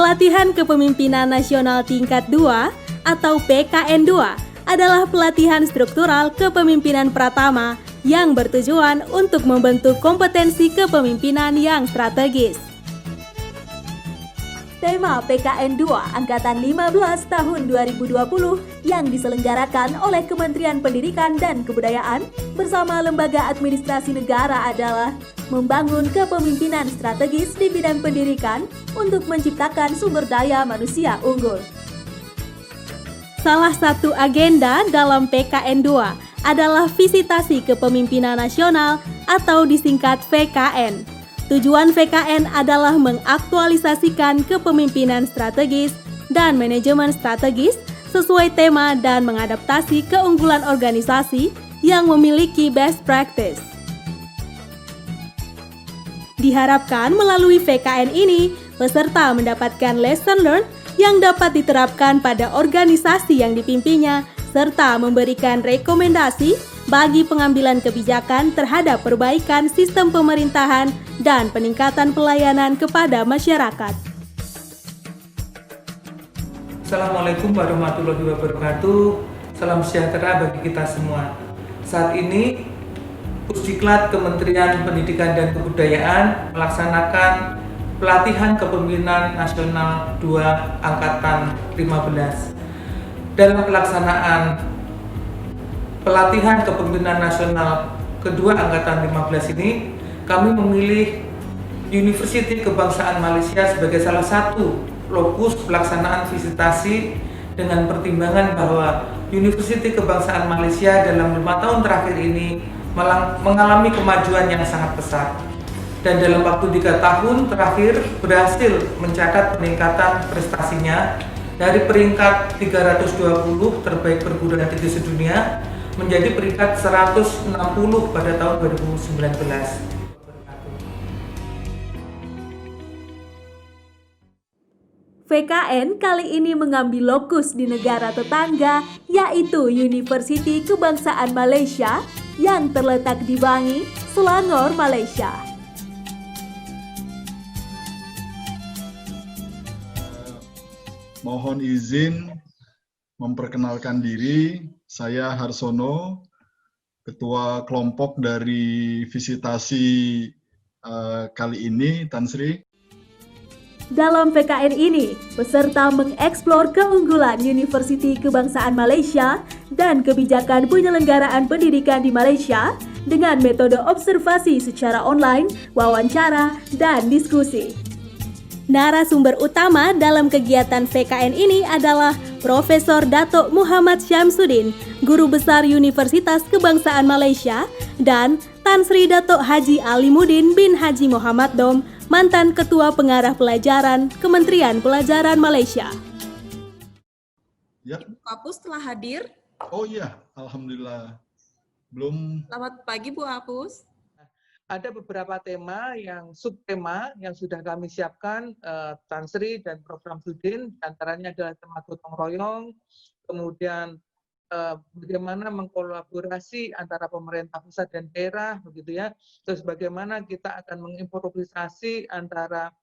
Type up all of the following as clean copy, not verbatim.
Pelatihan Kepemimpinan Nasional Tingkat 2 atau PKN 2 adalah pelatihan struktural kepemimpinan pratama yang bertujuan untuk membentuk kompetensi kepemimpinan yang strategis. Tema PKN 2 Angkatan 15 tahun 2020 yang diselenggarakan oleh Kementerian Pendidikan dan Kebudayaan bersama Lembaga Administrasi Negara adalah membangun kepemimpinan strategis di bidang pendidikan untuk menciptakan sumber daya manusia unggul. Salah satu agenda dalam PKN 2 adalah Visitasi Kepemimpinan Nasional atau disingkat VKN. Tujuan VKN adalah mengaktualisasikan kepemimpinan strategis dan manajemen strategis sesuai tema dan mengadaptasi keunggulan organisasi yang memiliki best practice. Diharapkan melalui VKN ini, peserta mendapatkan lesson learned yang dapat diterapkan pada organisasi yang dipimpinnya, serta memberikan rekomendasi bagi pengambilan kebijakan terhadap perbaikan sistem pemerintahan dan peningkatan pelayanan kepada masyarakat. Assalamualaikum warahmatullahi wabarakatuh. Salam sejahtera bagi kita semua. Saat ini, Pusdiklat Kementerian Pendidikan dan Kebudayaan melaksanakan pelatihan kepemimpinan nasional 2 angkatan 15. Dalam pelaksanaan pelatihan kepemimpinan nasional kedua angkatan 15 ini, kami memilih Universiti Kebangsaan Malaysia sebagai salah satu lokus pelaksanaan visitasi dengan pertimbangan bahwa Universiti Kebangsaan Malaysia dalam 5 tahun terakhir ini mengalami kemajuan yang sangat pesat. Dan dalam waktu 3 tahun terakhir berhasil mencatat peningkatan prestasinya dari peringkat 320 terbaik perguruan tinggi sedunia menjadi peringkat 160 pada tahun 2019. VKN kali ini mengambil lokus di negara tetangga, yaitu Universiti Kebangsaan Malaysia yang terletak di Bangi, Selangor, Malaysia. Mohon izin memperkenalkan diri, saya Harsono, Ketua Kelompok dari visitasi kali ini, Tan Sri. Dalam PKN ini, peserta mengeksplor keunggulan Universiti Kebangsaan Malaysia dan kebijakan penyelenggaraan pendidikan di Malaysia dengan metode observasi secara online, wawancara, dan diskusi. Narasumber utama dalam kegiatan VKN ini adalah Profesor Datuk Muhammad Syamsuddin, Guru Besar Universitas Kebangsaan Malaysia, dan Tan Sri Datuk Haji Alimuddin bin Haji Muhammad Dom, mantan Ketua Pengarah Pelajaran Kementerian Pelajaran Malaysia. Ya. Bu Apus telah hadir. Oh iya, alhamdulillah. Belum. Selamat pagi Bu Apus. Ada beberapa tema yang subtema yang sudah kami siapkan, Tan Sri dan Prof. Syamsuddin, antaranya adalah tema gotong royong, kemudian bagaimana mengkolaborasi antara pemerintah pusat dan daerah, begitu ya. Terus bagaimana kita akan mengimprovisasi antara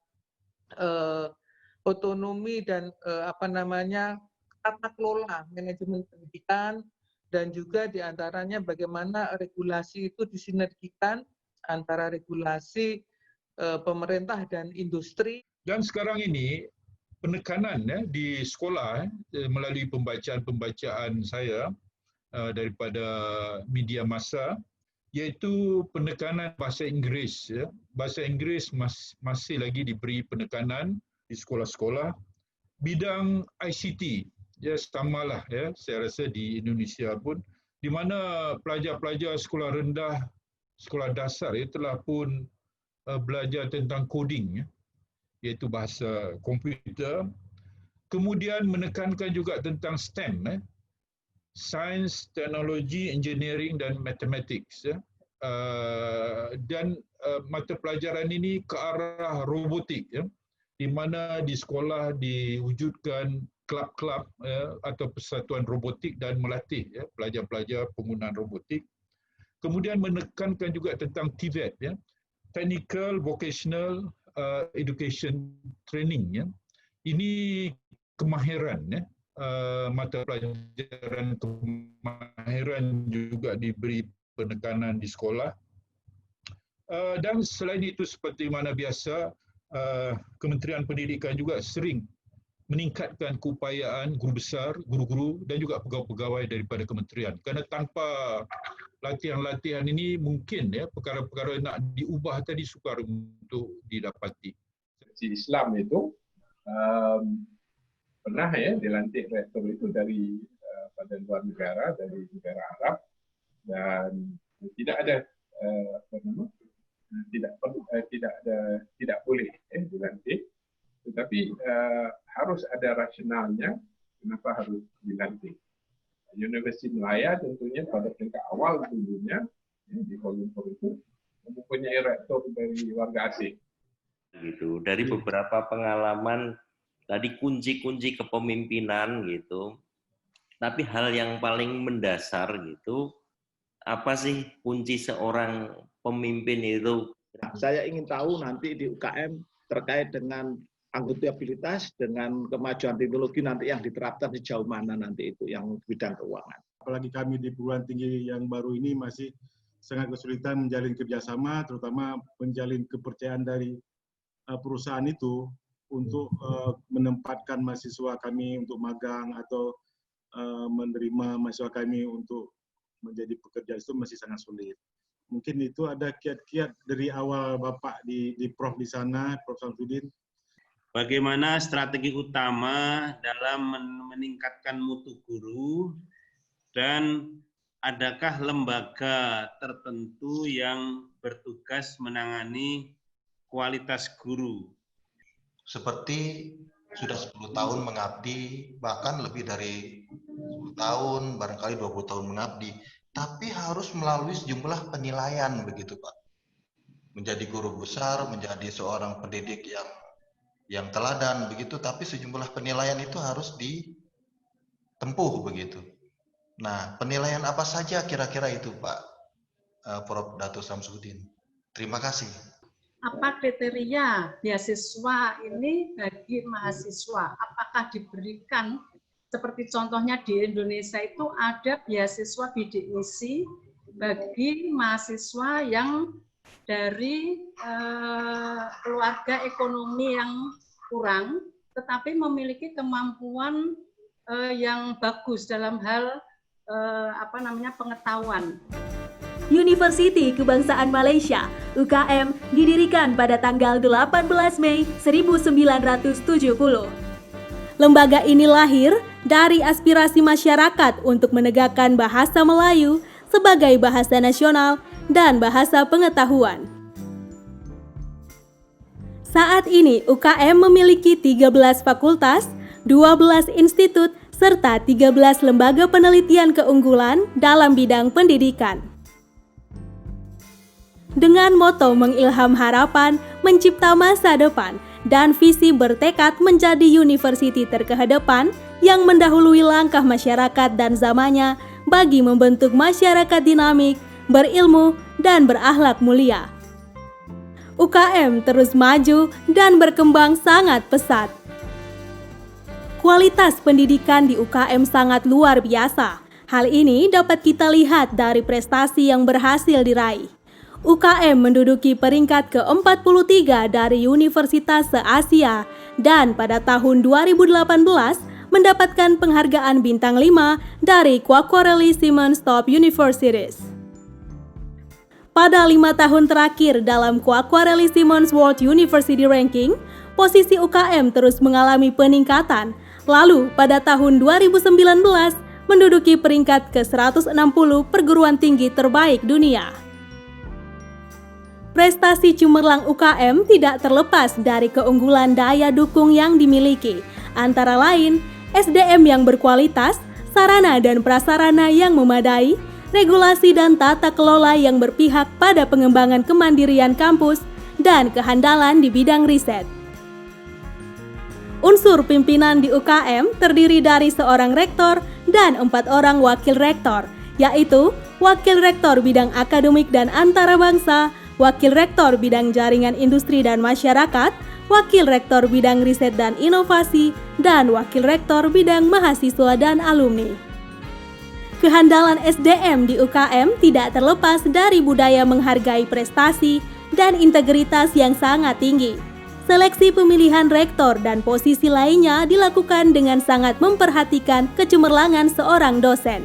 otonomi dan tata kelola manajemen pendidikan, dan juga diantaranya bagaimana regulasi itu disinergikan antara regulasi pemerintah dan industri. Dan sekarang ini penekanan di sekolah melalui pembacaan saya daripada media massa, iaitu penekanan bahasa Inggeris. Bahasa Inggeris masih lagi diberi penekanan di sekolah-sekolah. Bidang ICT, samalah saya rasa di Indonesia pun, di mana pelajar-pelajar sekolah rendah, sekolah dasar telah pun belajar tentang coding, iaitu bahasa komputer. Kemudian menekankan juga tentang STEM, Science, Technology, Engineering dan Mathematics. Dan mata pelajaran ini ke arah robotik, di mana di sekolah diwujudkan kelab-kelab atau persatuan robotik dan melatih pelajar-pelajar penggunaan robotik. Kemudian menekankan juga tentang TVET, Technical Vocational Education Training, Ini kemahiran, ya. Mata pelajaran kemahiran juga diberi penekanan di sekolah. Dan selain itu, seperti mana biasa, Kementerian Pendidikan juga sering meningkatkan keupayaan guru besar, guru-guru dan juga pegawai-pegawai daripada kementerian. Kerana tanpa latihan-latihan ini mungkin ya perkara-perkara nak diubah tadi sukar untuk didapati. Si Islam itu pernah ya dilantik rektor itu dari pada luar negara, dari negara Arab, dan tidak ada tidak boleh dilantik, tetapi harus ada rasionalnya kenapa harus dilantik. Universiti Melaya tentunya pada peringkat awal dulunya di Kuala Lumpur itu mempunyai rektor dari warga asing. Gitu. Dari beberapa pengalaman tadi kunci-kunci kepemimpinan gitu. Tapi hal yang paling mendasar gitu, apa sih kunci seorang pemimpin itu? Saya ingin tahu nanti di UKM terkait dengan akuntabilitas, dengan kemajuan teknologi nanti yang diterapkan sejauh mana nanti itu yang bidang keuangan. Apalagi kami di perguruan tinggi yang baru ini masih sangat kesulitan menjalin kerjasama, terutama menjalin kepercayaan dari perusahaan itu untuk menempatkan mahasiswa kami untuk magang atau menerima mahasiswa kami untuk menjadi pekerja itu masih sangat sulit. Mungkin itu ada kiat-kiat dari awal Bapak di Prof di sana, Prof Samsudin. Bagaimana strategi utama dalam meningkatkan mutu guru, dan adakah lembaga tertentu yang bertugas menangani kualitas guru? Seperti sudah 10 tahun mengabdi, bahkan lebih dari 10 tahun, barangkali 20 tahun mengabdi, tapi harus melalui sejumlah penilaian begitu Pak. Menjadi guru besar, menjadi seorang pendidik yang teladan begitu, tapi sejumlah penilaian itu harus ditempuh begitu. Nah, penilaian apa saja kira-kira itu Pak Prof. Dato' Samsudin? Terima kasih. Apa kriteria beasiswa ini bagi mahasiswa? Apakah diberikan seperti contohnya di Indonesia itu ada beasiswa bidik misi bagi mahasiswa yang dari keluarga ekonomi yang kurang, tetapi memiliki kemampuan yang bagus dalam hal pengetahuan. Universiti Kebangsaan Malaysia (UKM) didirikan pada tanggal 18 Mei 1970. Lembaga ini lahir dari aspirasi masyarakat untuk menegakkan bahasa Melayu sebagai bahasa nasional dan bahasa pengetahuan. Saat ini UKM memiliki 13 fakultas, 12 institut, serta 13 lembaga penelitian keunggulan dalam bidang pendidikan. Dengan moto mengilham harapan, mencipta masa depan, dan visi bertekad menjadi universiti terkedepan yang mendahului langkah masyarakat dan zamannya bagi membentuk masyarakat dinamik, berilmu, dan berakhlak mulia. UKM terus maju dan berkembang sangat pesat. Kualitas pendidikan di UKM sangat luar biasa. Hal ini dapat kita lihat dari prestasi yang berhasil diraih. UKM menduduki peringkat ke-43 dari universitas se-Asia dan pada tahun 2018 mendapatkan penghargaan bintang 5 dari Quacquarelli Symonds Top Universities. Pada 5 tahun terakhir dalam Quacquarelli Symonds World University Ranking, posisi UKM terus mengalami peningkatan. Lalu pada tahun 2019 menduduki peringkat ke-160 perguruan tinggi terbaik dunia. Prestasi cemerlang UKM tidak terlepas dari keunggulan daya dukung yang dimiliki, antara lain SDM yang berkualitas, sarana dan prasarana yang memadai, regulasi dan tata kelola yang berpihak pada pengembangan kemandirian kampus, dan kehandalan di bidang riset. Unsur pimpinan di UKM terdiri dari seorang rektor dan 4 orang wakil rektor, yaitu wakil rektor bidang akademik dan antarabangsa, wakil rektor bidang jaringan industri dan masyarakat, Wakil Rektor Bidang Riset dan Inovasi, dan Wakil Rektor Bidang Mahasiswa dan Alumni. Kehandalan SDM di UKM tidak terlepas dari budaya menghargai prestasi dan integritas yang sangat tinggi. Seleksi pemilihan rektor dan posisi lainnya dilakukan dengan sangat memperhatikan kecemerlangan seorang dosen.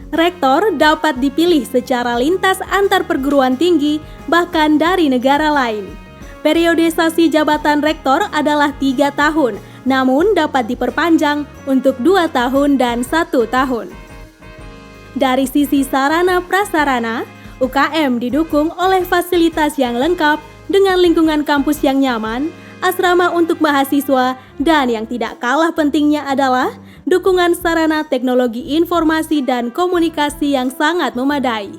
Rektor dapat dipilih secara lintas antar perguruan tinggi, bahkan dari negara lain. Periodisasi jabatan rektor adalah 3 tahun, namun dapat diperpanjang untuk 2 tahun dan 1 tahun. Dari sisi sarana prasarana, UKM didukung oleh fasilitas yang lengkap dengan lingkungan kampus yang nyaman, asrama untuk mahasiswa, dan yang tidak kalah pentingnya adalah dukungan sarana teknologi informasi dan komunikasi yang sangat memadai.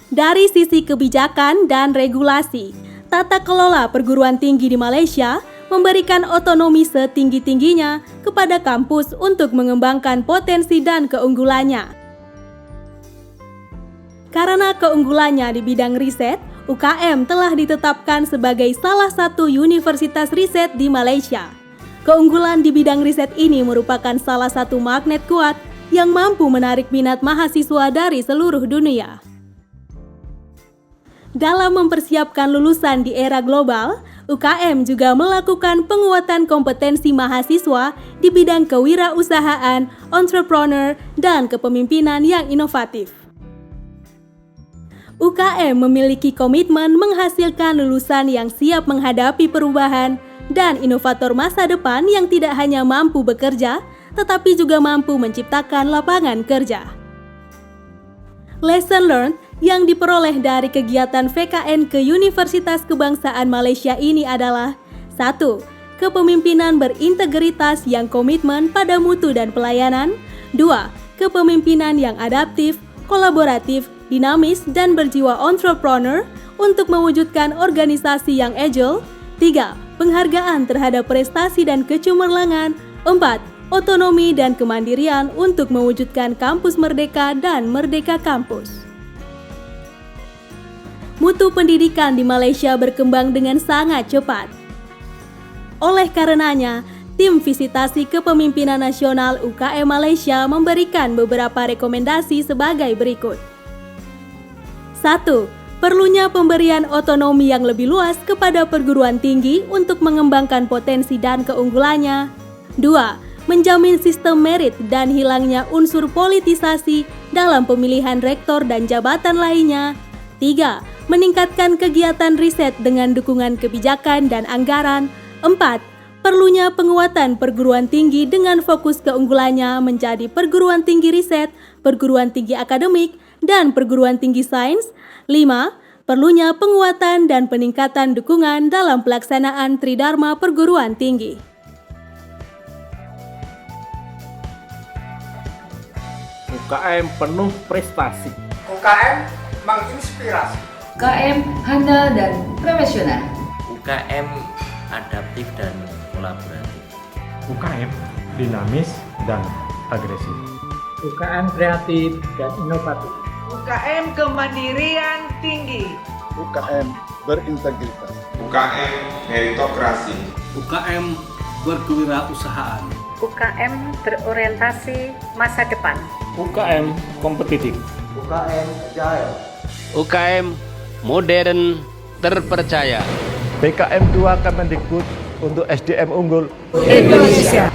Dari sisi kebijakan dan regulasi, tata kelola perguruan tinggi di Malaysia memberikan otonomi setinggi-tingginya kepada kampus untuk mengembangkan potensi dan keunggulannya. Karena keunggulannya di bidang riset, UKM telah ditetapkan sebagai salah satu universitas riset di Malaysia. Keunggulan di bidang riset ini merupakan salah satu magnet kuat yang mampu menarik minat mahasiswa dari seluruh dunia. Dalam mempersiapkan lulusan di era global, UKM juga melakukan penguatan kompetensi mahasiswa di bidang kewirausahaan, entrepreneur, dan kepemimpinan yang inovatif. UKM memiliki komitmen menghasilkan lulusan yang siap menghadapi perubahan dan inovator masa depan yang tidak hanya mampu bekerja, tetapi juga mampu menciptakan lapangan kerja. Lesson learned yang diperoleh dari kegiatan VKN ke Universitas Kebangsaan Malaysia ini adalah 1. Kepemimpinan berintegritas yang komitmen pada mutu dan pelayanan. 2. Kepemimpinan yang adaptif, kolaboratif, dinamis, dan berjiwa entrepreneur untuk mewujudkan organisasi yang agile. 3. Penghargaan terhadap prestasi dan kecemerlangan. 4. Otonomi dan kemandirian untuk mewujudkan kampus merdeka dan merdeka kampus. Mutu pendidikan di Malaysia berkembang dengan sangat cepat. Oleh karenanya, tim visitasi kepemimpinan nasional UKM Malaysia memberikan beberapa rekomendasi sebagai berikut. 1. Perlunya pemberian otonomi yang lebih luas kepada perguruan tinggi untuk mengembangkan potensi dan keunggulannya. 2. Menjamin sistem merit dan hilangnya unsur politisasi dalam pemilihan rektor dan jabatan lainnya. 3. Meningkatkan kegiatan riset dengan dukungan kebijakan dan anggaran. 4. Perlunya penguatan perguruan tinggi dengan fokus keunggulannya menjadi perguruan tinggi riset, perguruan tinggi akademik, dan perguruan tinggi sains. 5. Perlunya penguatan dan peningkatan dukungan dalam pelaksanaan Tridharma perguruan tinggi. UKM penuh prestasi. UKM menginspirasi. UKM handal dan profesional. UKM adaptif dan kolaboratif. UKM dinamis dan agresif. UKM kreatif dan inovatif. UKM kemandirian tinggi. UKM berintegritas. UKM meritokrasi. UKM berkewirausahaan. UKM berorientasi masa depan. UKM kompetitif. UKM agile. UKM modern terpercaya. BKM 2 Kemendikbud untuk SDM unggul Indonesia.